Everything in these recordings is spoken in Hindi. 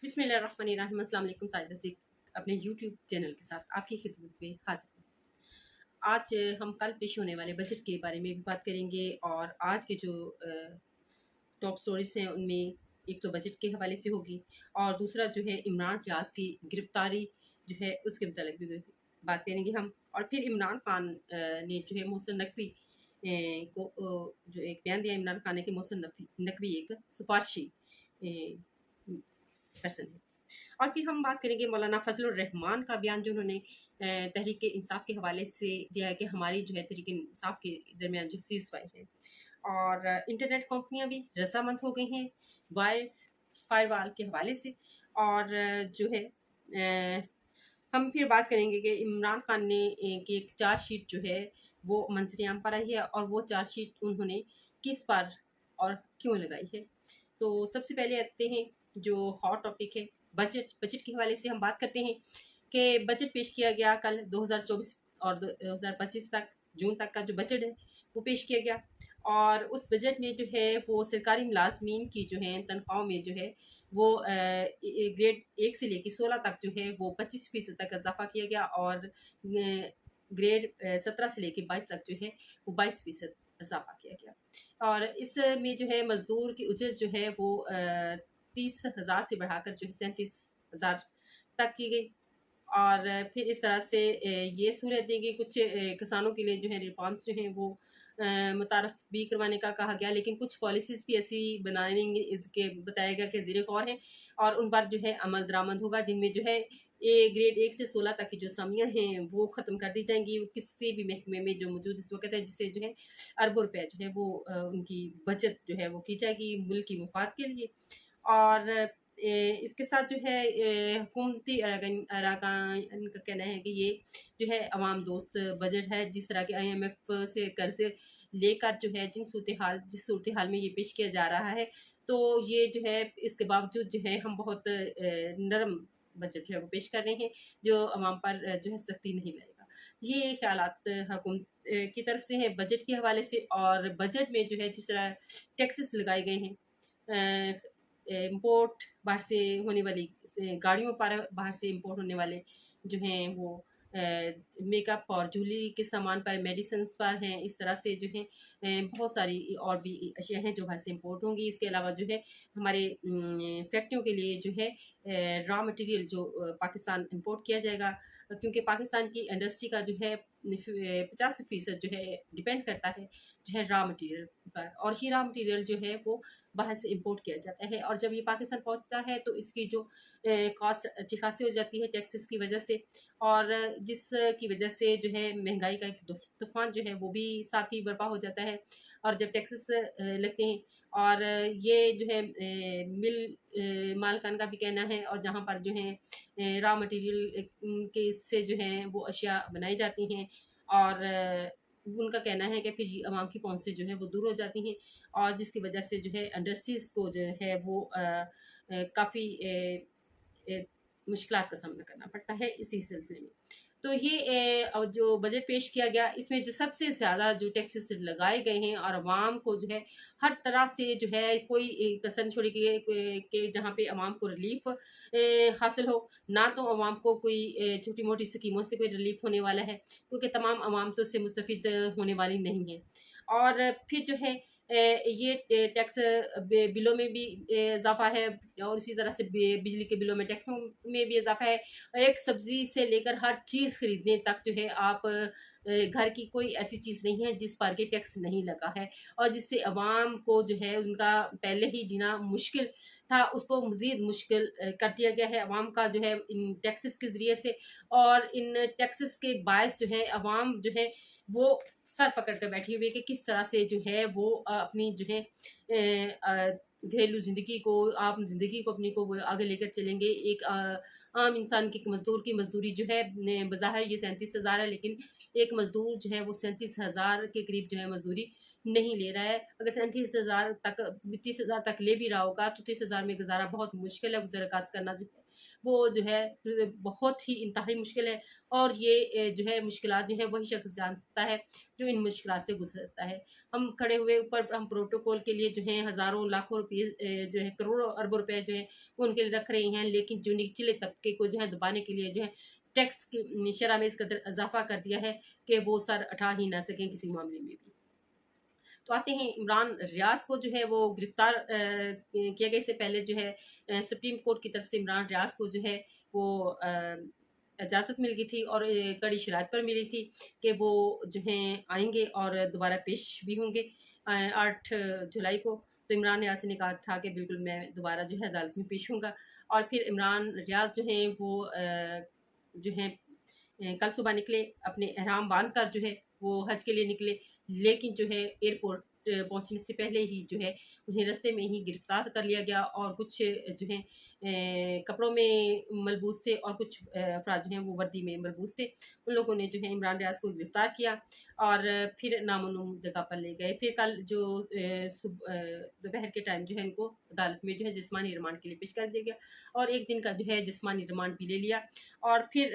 बिस्मिल्लाहिर्रहमानिर्रहीम। अस्सलाम वालेकुम। साइदा सिद्दीक अपने यूट्यूब चैनल के साथ आपकी खिदमत में हाजिर हूँ। आज हम कल पेश होने वाले बजट के बारे में भी बात करेंगे और आज के जो टॉप स्टोरीज हैं उनमें एक तो बजट के हवाले से होगी और दूसरा जो है इमरान रियाज की गिरफ्तारी जो है उसके मुतालिक भी बात करेंगे हम। और फिर इमरान खान ने जो है मोहसिन नकवी को जो एक बयान दिया। इमरान खान ने कि मोहसिन नकवी एक सिफारशी पर्सन है। और फिर हम बात करेंगे मौलाना फजलुर रहमान का बयान जो उन्होंने तहरीक इंसाफ के हवाले से दिया है कि हमारी जो है तहरीक इंसाफ के दरमियान जो सीज़ फायर है और इंटरनेट कंपनियां भी रजामंद हो गई हैं वायर फायरवॉल के हवाले से। और जो है हम फिर बात करेंगे कि इमरान खान ने एक चार्जशीट जो है वो मंजर आम पर आई है और वो चार्जशीट उन्होंने किस पर और क्यों लगाई है। तो सबसे पहले आते हैं जो हॉट टॉपिक है बजट। बजट के हवाले से हम बात करते हैं कि बजट पेश किया गया कल 2024 और 2025 तक जून तक का जो बजट है वो पेश किया गया। और उस बजट में जो है वो सरकारी मुलाजमीन की जो है तनख्वाहों में जो है वो ग्रेड 1 से लेकर 16 तक जो है वो 25% तक इजाफा किया गया और ग्रेड 17 से लेकर 22 तक जो है वो 22% इजाफा किया गया। और इसमें जो है मजदूर की उजरत जो है वो 30,000 से बढ़ाकर जो है 37,000 तक की गई। और फिर इस तरह से ये सहूलियत दी गई। कुछ किसानों के लिए जो है रिफॉर्म्स जो हैं वो मुतारफ़ भी करवाने का कहा गया, लेकिन कुछ पॉलिसीज़ भी ऐसी बनाएंगे इसके बताया गया कि ज़ेर गौर है और उन पर जो है अमल दरामद होगा, जिनमें जो है ग्रेड 1 से 16 तक की जो असामियाँ हैं वो ख़त्म कर दी जाएंगी। वो किसी भी महकमे में जो मौजूद इस वक्त है, जिससे जो है अरबों रुपये जो है वो उनकी बचत जो है वो की जाएगी मुल्क की मुफाद के लिए। और इसके साथ जो है हुकूमती अरकान का कहना है कि ये जो है अवाम दोस्त बजट है। जिस तरह के IMF से कर्ज लेकर जो है जिस सूरत हाल में ये पेश किया जा रहा है, तो ये जो है इसके बावजूद जो है हम बहुत नरम बजट जो है वो पेश कर रहे हैं जो अवाम पर जो है सख्ती नहीं लाएगा। ये ख्यालात हुकूमत की तरफ से है बजट के हवाले से। और बजट में जो है जिस तरह टैक्सेस लगाए गए हैं, इम्पोर्ट बाहर से होने वाली गाड़ियों पर बाहर से इम्पोर्ट होने वाले जो हैं वो मेकअप और ज्वेलरी के सामान पर, मेडिसिन्स पर हैं। इस तरह से जो है बहुत सारी और भी अशिया हैं जो बाहर से इम्पोर्ट होंगी। इसके अलावा जो है हमारे फैक्ट्रियों के लिए जो है रॉ मटेरियल जो पाकिस्तान इम्पोर्ट किया जाएगा, क्योंकि पाकिस्तान की इंडस्ट्री का जो है 50% जो है डिपेंड करता है जो है रॉ मटेरियल पर। और ये रॉ मटेरियल जो है वो बाहर से इम्पोर्ट किया जाता है और जब ये पाकिस्तान पहुंचता है तो इसकी जो कॉस्ट अच्छी खासी हो जाती है टैक्सेस की वजह से। और जिसकी वजह से जो है महंगाई का एक तूफान जो है वो भी साथ ही बर्पा हो जाता है। और जब टैक्सेस लगते हैं और ये जो है मिल मालकान का भी कहना है और जहाँ पर जो है रॉ मटेरियल के से जो है वो अशिया बनाई जाती हैं और उनका कहना है कि फिर आवाम की पहुंच से जो है वो दूर हो जाती हैं और जिसकी वजह से जो है इंडस्ट्रीज़ को जो है वो काफ़ी मुश्किलात का सामना करना पड़ता है इसी सिलसिले में। तो ये अब जो बजट पेश किया गया इसमें जो सबसे ज़्यादा जो टैक्सेस लगाए गए हैं और अवाम को जो है हर तरह से जो है कोई कसर छोड़ी कि जहाँ पे अवाम को रिलीफ हासिल हो। ना तो अवाम को कोई छोटी मोटी स्कीमों से कोई रिलीफ होने वाला है, क्योंकि तमाम अवाम तो उससे मुस्तफ़िद होने वाली नहीं है। और फिर जो है ये टैक्स बिलों में भी इजाफा है और इसी तरह से बिजली के बिलों में टैक्सों में भी इजाफा है। एक सब्जी से लेकर हर चीज़ खरीदने तक जो है आप घर की कोई ऐसी चीज़ नहीं है जिस पर के टैक्स नहीं लगा है और जिससे अवाम को जो है उनका पहले ही जीना मुश्किल था उसको मज़ीद मुश्किल कर दिया गया है अवाम का जो है इन टैक्सेस के ज़रिए से। और इन टैक्सेस के बायस जो है अवाम जो है वो सर पकड़ कर बैठी हुई है कि किस तरह से जो है वो अपनी जो है घरेलू ज़िंदगी को आप ज़िंदगी को अपनी को वो आगे लेकर चलेंगे। एक आम इंसान की मज़दूर की मज़दूरी जो है बज़ाहिर ये 37,000 है, लेकिन एक मज़दूर जो है वो 37,000 के करीब जो है मज़दूरी नहीं ले रहा है। अगर 37,000 तक 30,000 तक ले भी रहा होगा तो 30,000 में गुजारा बहुत मुश्किल है, गुज़रात करना जो है वो जो है बहुत ही इंतहाई मुश्किल है। और ये जो है मुश्किलात जो है वही शख्स जानता है जो इन मुश्किलात से गुजरता है। हम खड़े हुए ऊपर हम प्रोटोकॉल के लिए जो है हज़ारों लाखों रुपये जो है करोड़ों अरबों रुपए जो है वो उनके लिए रख रहे हैं, लेकिन जो निचले तबके को जो है दबाने के लिए जो है टैक्स की शरह में इस कदर इजाफा कर दिया है कि वो सर उठा ही ना सकें किसी मामले में भी। तो आते हैं इमरान रियाज को जो है वो गिरफ्तार किया गया। इससे पहले जो है सुप्रीम कोर्ट की तरफ से इमरान रियाज को जो है वो इजाज़त मिल गई थी और कड़ी शराइत पर मिली थी कि वो जो है आएंगे और दोबारा पेश भी होंगे 8 जुलाई को। तो इमरान रियाज ने कहा था कि बिल्कुल मैं दोबारा जो है अदालत में पेश होऊंगा। और फिर इमरान रियाज जो है वो जो है कल सुबह निकले, अपने एहराम बांध कर जो है वो हज के लिए निकले, लेकिन जो है एयरपोर्ट पहुंचने से पहले ही जो है उन्हें रास्ते में ही गिरफ्तार कर लिया गया। और कुछ जो है कपड़ों में मलबूस थे और कुछ अफराद जो हैं वो वर्दी में मलबूस थे। उन लोगों ने जो है इमरान रियाज को गिरफ्तार किया और फिर नामालूम जगह पर ले गए। फिर कल जो दोपहर के टाइम जो है इनको अदालत में जो है जिस्मानी रिमांड के लिए पेश कर दिया गया और एक दिन का जो है जिस्मानी रिमांड भी ले लिया। और फिर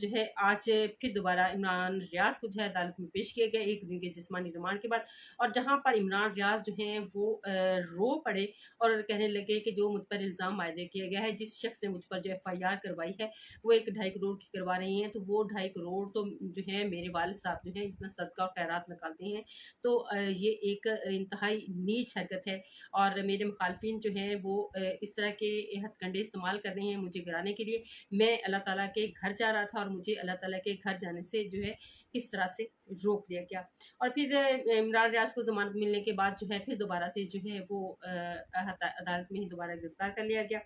जो है आज फिर दोबारा इमरान रियाज को जो है अदालत में पेश किया गया एक दिन के जिस्मानी रिमांड के बाद। और जहाँ पर इमरान रियाज जो हैं वो रो पड़े और कहने लगे कि जो मुझ पर इल्ज़ाम आयद किया गया है, जिस शख्स ने मुझ पर जो एफआईआर करवाई है वो 1 2.5 करोड़ की करवा रही हैं, तो वो 2.5 करोड़ तो जो है मेरे वालिद साहब जो है इतना सदका और खैरात निकालते हैं। तो ये एक इंतहाई नीच हरकत है और मेरे मुखालफिन जो हैं वो इस तरह के हथकंडे इस्तेमाल कर रहे हैं मुझे गिराने के लिए। मैं अल्लाह ताला के घर जा रहा था और मुझे अल्लाह ताला के घर जाने से जो है किस तरह से रोक दिया गया। और फिर इमरान रियाज को ज़मानत मिलने के बाद जो है फिर दोबारा से जो है वो अदालत में ही दोबारा गिरफ्तार कर लिया गया।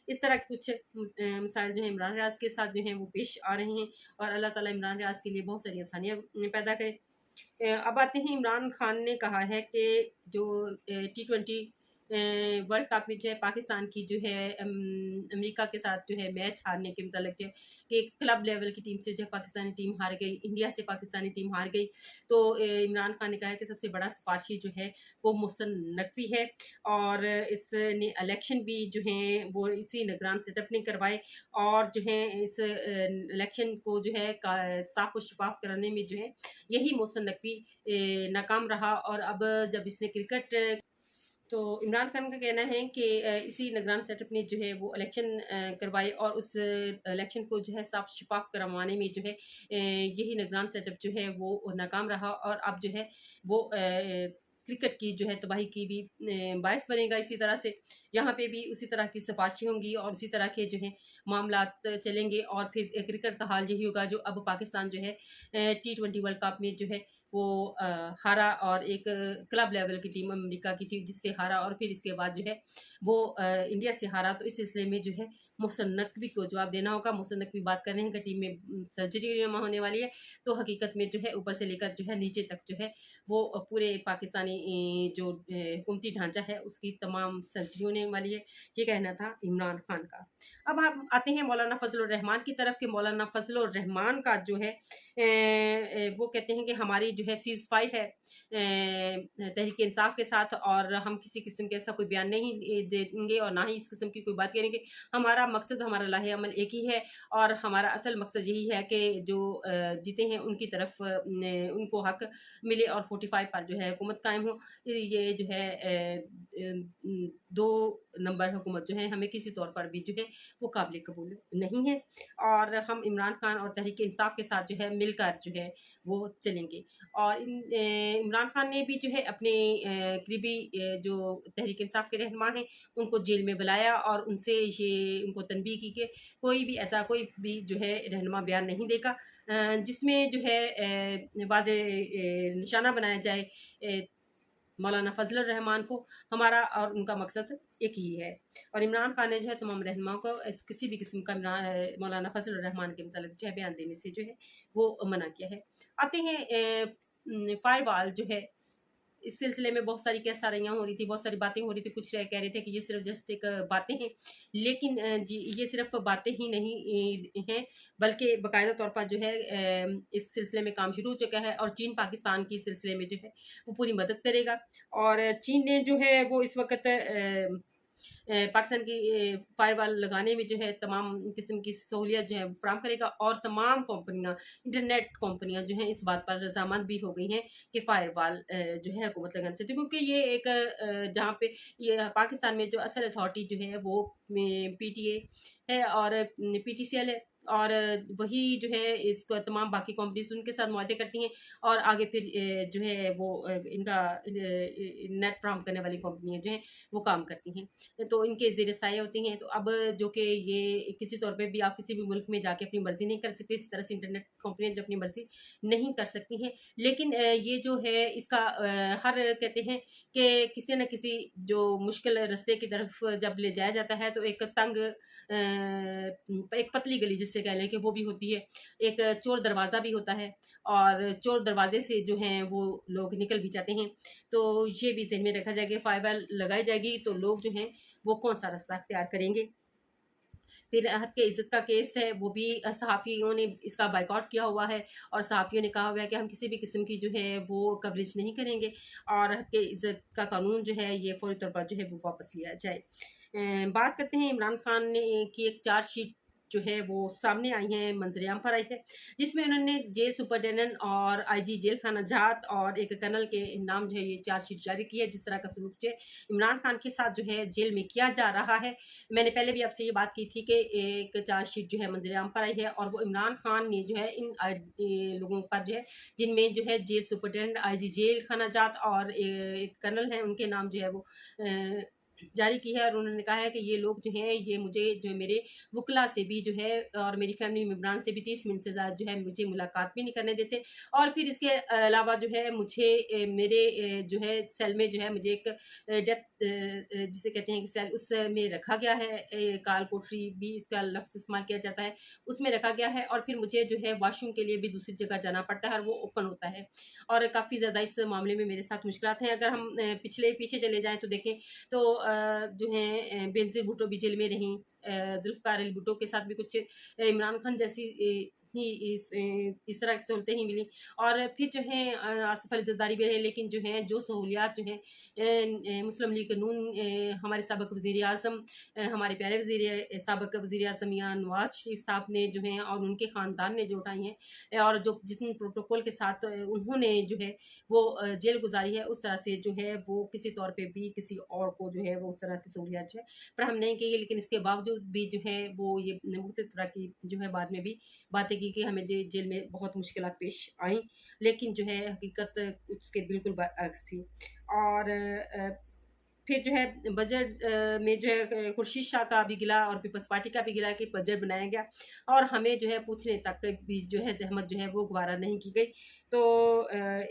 इस तरह के कुछ मिसाइल जो है इमरान रियाज के साथ जो हैं वो पेश आ रहे हैं और अल्लाह ताला इमरान रियाज के लिए बहुत सारी आसानियाँ पैदा करे। अब आते हैं इमरान खान ने कहा है कि जो T20 वर्ल्ड कप में जो है पाकिस्तान की जो है अमेरिका के साथ जो है मैच हारने के मतलब जो है कि क्लब लेवल की टीम से जो है पाकिस्तानी टीम हार गई, इंडिया से पाकिस्तानी टीम हार गई। तो इमरान खान ने कहा है कि सबसे बड़ा सिफारशी जो है वो मोहसिन नकवी है और इसने इलेक्शन भी जो है वो इसी निगरान सेटअप ने करवाए और जो है इस इलेक्शन को जो है साफ और शफाफ कराने में जो है यही मोहसिन नकवी नाकाम रहा। और अब जब इसने क्रिकेट तो इमरान खान का कहना है कि इसी निगरान सेटअप ने जो है वो इलेक्शन करवाए और उस इलेक्शन को जो है साफ शफाफ करवाने में जो है यही निगरान सेटअप जो है वो नाकाम रहा और अब जो है वो क्रिकेट की जो है तबाही की भी बायस बनेगा। इसी तरह से यहाँ पे भी उसी तरह की सिफारिशें होंगी और उसी तरह के जो है मामलात चलेंगे और फिर क्रिकेट का हाल यही होगा जो अब पाकिस्तान जो है T20 वर्ल्ड कप में जो है वो हारा और एक क्लब लेवल की टीम अमेरिका की थी जिससे हारा और फिर इसके बाद जो है वो इंडिया से हारा। तो इस सिलसिले में जो है मोहसिन नकवी को जवाब देना होगा। मोहसिन नकवी बात कर रहे हैं कि टीम में सर्जरी होने वाली है, तो हकीकत में जो है ऊपर से लेकर जो है नीचे तक जो है वो पूरे पाकिस्तानी जो हुकूमती ढांचा है उसकी तमाम सर्जरी होने वाली है। ये कहना था इमरान खान का। अब हम आते हैं मौलाना फजलुर रहमान की तरफ कि मौलाना फजलुर रहमान का जो है वो कहते हैं कि हमारी जो है सीज़ फायर है तहरीक इंसाफ के साथ और हम किसी किस्म का ऐसा कोई बयान नहीं देंगे और ना ही इस किस्म की कोई बात करेंगे। हमारा मकसद हमारा लाहे अमल एक ही है और हमारा असल मकसद यही है कि जो जीते हैं उनकी तरफ उनको हक मिले और 45 पर जो है हुकूमत कायम हो। ये जो है 2 नंबर हुकूमत जो है हमें किसी तौर पर भी जो है वो काबिल कबूल नहीं है और हम इमरान खान और तहरीक इंसाफ के साथ जो है मिलकर जो है वो चलेंगे। और इमरान खान ने भी जो है अपने करीबी जो तहरीक इंसाफ के रहनुमा हैं उनको जेल में बुलाया और उनसे ये उनको तनबीह की कि कोई भी ऐसा कोई भी जो है रहनुमा बयान नहीं देगा जिसमें जो है वाज़ेह निशाना बनाया जाए मौलाना फजलुर रहमान को। हमारा और उनका मकसद एक ही है। और इमरान खान ने जो है तमाम रहनुमाओं को किसी भी किस्म का मौलाना फजलुर रहमान के मतलब जो है बयान देने से जो है वो मना किया है। आते हैं फ़ाइवाल जो है इस सिलसिले में बहुत सारी केसारियाँ हो रही थी, बहुत सारी बातें हो रही थी। कुछ कह रहे थे कि ये सिर्फ जस्ट एक बातें हैं, लेकिन जी ये सिर्फ बातें ही नहीं हैं, बल्कि बाकायदा तौर पर जो है इस सिलसिले में काम शुरू हो चुका है और चीन पाकिस्तान की सिलसिले में जो है वो पूरी मदद करेगा। और चीन ने जो है वो इस वक्त पाकिस्तान की फायरवॉल लगाने में जो है तमाम किस्म की सहूलियत जो है फ्राहम करेगा, और तमाम कंपनियां, इंटरनेट कंपनियां जो हैं इस बात पर रजामंद भी हो गई हैं कि फायरवॉल जो है हुकूमत लगाना चाहती है, क्योंकि ये एक जहाँ पे ये पाकिस्तान में जो असल अथॉरिटी जो है वो पीटीए है और पीटीसीएल है, और वही जो है इसको तमाम बाकी कंपनीज उनके साथ मुआहदे करती हैं, और आगे फिर जो है वो इनका नेट फ्राहम करने वाली कंपनियां जो हैं वो काम करती हैं, तो इनके ज़ेर साया होती हैं। तो अब जो कि ये किसी तौर पे भी आप किसी भी मुल्क में जाके अपनी मर्ज़ी नहीं कर सकते, इस तरह से इंटरनेट कंपनियां जो अपनी मर्ज़ी नहीं कर सकती हैं। लेकिन ये जो है इसका हर कहते हैं कि किसी न किसी जो मुश्किल रास्ते की तरफ जब ले जाया जाता है तो एक तंग एक पतली गली जिससे कह लें कि वो भी होती है, एक चोर दरवाज़ा भी होता है, और चोर दरवाजे से जो हैं वो लोग निकल भी जाते हैं। तो ये भी ज़हन में रखा जाए कि फाइबर लगाई जाएगी तो लोग जो हैं वो कौन सा रास्ता अख्तियार करेंगे। फिर हक के इज़्ज़त का केस है, वो भी सहाफ़ियों ने इसका बायकॉट किया हुआ है, और सहाफ़ियों ने कहा हुआ है कि हम किसी भी किस्म की जो है वो कवरेज नहीं करेंगे, और हक के इज़्ज़त का कानून जो है ये फ़ौरी तौर पर जो है वो वापस लिया जाए। बात करते हैं इमरान खान ने की एक चार्जशीट जो है वो सामने आई है, मंजरेआम पर आई है, जिसमें उन्होंने जेल सुपरडेंटेंट और आईजी जेल खाना जात और एक कर्नल के नाम जो है ये चार्जशीट जारी की है, जिस तरह का सलूक जो है इमरान खान के साथ जो है जेल में किया जा रहा है। मैंने पहले भी आपसे ये बात की थी कि एक चार्जशीट जो है मंजरेआम पर आई है, और वो इमरान खान ने जो है इन लोगों पर जो है जिनमें जो है जेल सुपरडेंटेंट, आईजी जेल खाना जात और एक कर्नल है, उनके नाम जो है वो जारी की है, और उन्होंने कहा है कि ये लोग जो हैं ये मुझे जो है मेरे वकला से भी जो है और मेरी फैमिली मेम्बरान से भी 30 मिनट से ज़्यादा जो है मुझे मुलाकात भी नहीं करने देते, और फिर इसके अलावा जो है मुझे मेरे जो है सेल में जो है मुझे एक डेथ जिसे कहते हैं कि सेल उसमें रखा गया है, काल कोठरी भी इसका लफ्ज़ इस्तेमाल किया जाता है, उसमें रखा गया है, और फिर मुझे जो है वॉशरूम के लिए भी दूसरी जगह जाना पड़ता है और वो ओपन होता है, और काफ़ी ज़्यादा इस मामले में मेरे साथ मुश्किलात हैं। अगर हम पीछे चले जाएँ तो देखें तो जो हैं बेनज़ीर भुट्टो भी जेल में रहीं, ज़ुल्फ़िकार अली भुट्टो के साथ भी कुछ इमरान खान जैसी ही इस तरह की सहूलतें ही मिली, और फिर जो है आसिफ़ अली ज़रदारी भी रहे, लेकिन जो हैं जो सहूलियात जो हैं मुस्लिम लीग नून हमारे साबिक़ वज़ीर-ए-आज़म हमारे प्यारे साबिक़ वज़ीर-ए-आज़म या नवाज़ शरीफ साहब ने जो हैं और उनके ख़ानदान ने जो उठाई हैं, और जो जिस प्रोटोकॉल के साथ उन्होंने जो है वो जेल गुज़ारी है, उस तरह से जो है वो किसी तौर पे भी किसी और को जो है वो उस तरह की सहूलियत जो है फ़राहम नहीं की गई। लेकिन इसके बावजूद भी जो है वो ये मुख्तलिफ़ तरह की जो है बाद में भी बातें की कि हमें जेल में बहुत मुश्किलात पेश आईं, लेकिन जो है हकीकत उसके बिल्कुल बरअक्स थी। और फिर जो है बजट में जो है खुर्शीद शाह का भी गिला और पीपल्स पार्टी का भी गिला कि बजट बनाया गया, और हमें जो है पूछने तक भी जो है ज़हमत जो है वो गवारा नहीं की गई। तो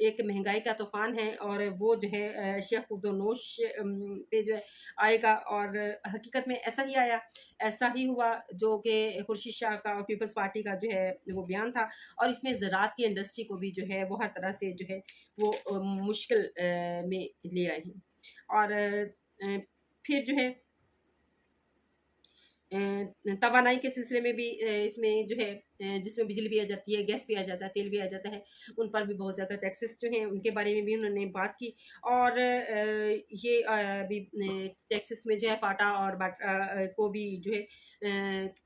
एक महंगाई का तूफ़ान है, और वो जो है शेख खुर्दोनोश पे जो है आएगा, और हकीकत में ऐसा ही आया, ऐसा ही हुआ जो कि खुर्शीद शाह का और पीपल्स पार्टी का जो है वो बयान था, और इसमें ज़राअत की इंडस्ट्री को भी जो है वो हर तरह से जो है वो मुश्किल में ले आए हैं। और फिर जो है तवानाई के सिलसिले में भी इसमें जो है जिसमें बिजली भी आ जाती है, गैस भी आ जाता है, तेल भी आ जाता है, उन पर भी बहुत ज़्यादा टैक्सेस जो हैं उनके बारे में भी उन्होंने बात की, और ये अभी टैक्सेस में जो है फाटा और बाटा को भी जो है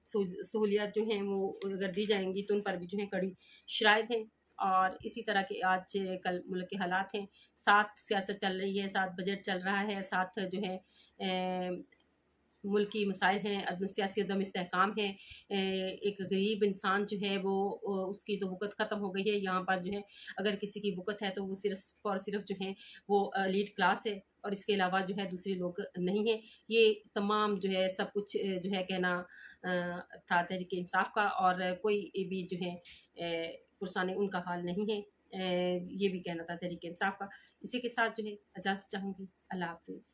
सहूलियत जो हैं वो अगर दी जाएंगी तो उन पर भी जो है कड़ी शराइत हैं। और इसी तरह के आज कल मुल्क के हालात हैं, साथ सियासत चल रही है, साथ बजट चल रहा है, साथ जो है मुल्की मसाइल हैं, सियासी अदम इस्तेहकाम है, एक गरीब इंसान जो है वो उसकी तो वक़्त ख़त्म हो गई है, यहाँ पर जो है अगर किसी की वक़्त है तो वो सिर्फ़ और सिर्फ़ जो है वो एलीट क्लास है, और इसके अलावा जो है दूसरे लोग नहीं हैं। ये तमाम जो है सब कुछ जो है कहना था तहरीक इंसाफ का, और कोई भी जो है पुरसाने उनका हाल नहीं है। ये भी कहना था तहरीक इंसाफ का। इसी के साथ जो है इजाज़त चाहूँगी। अल्लाह हाफ़िज़।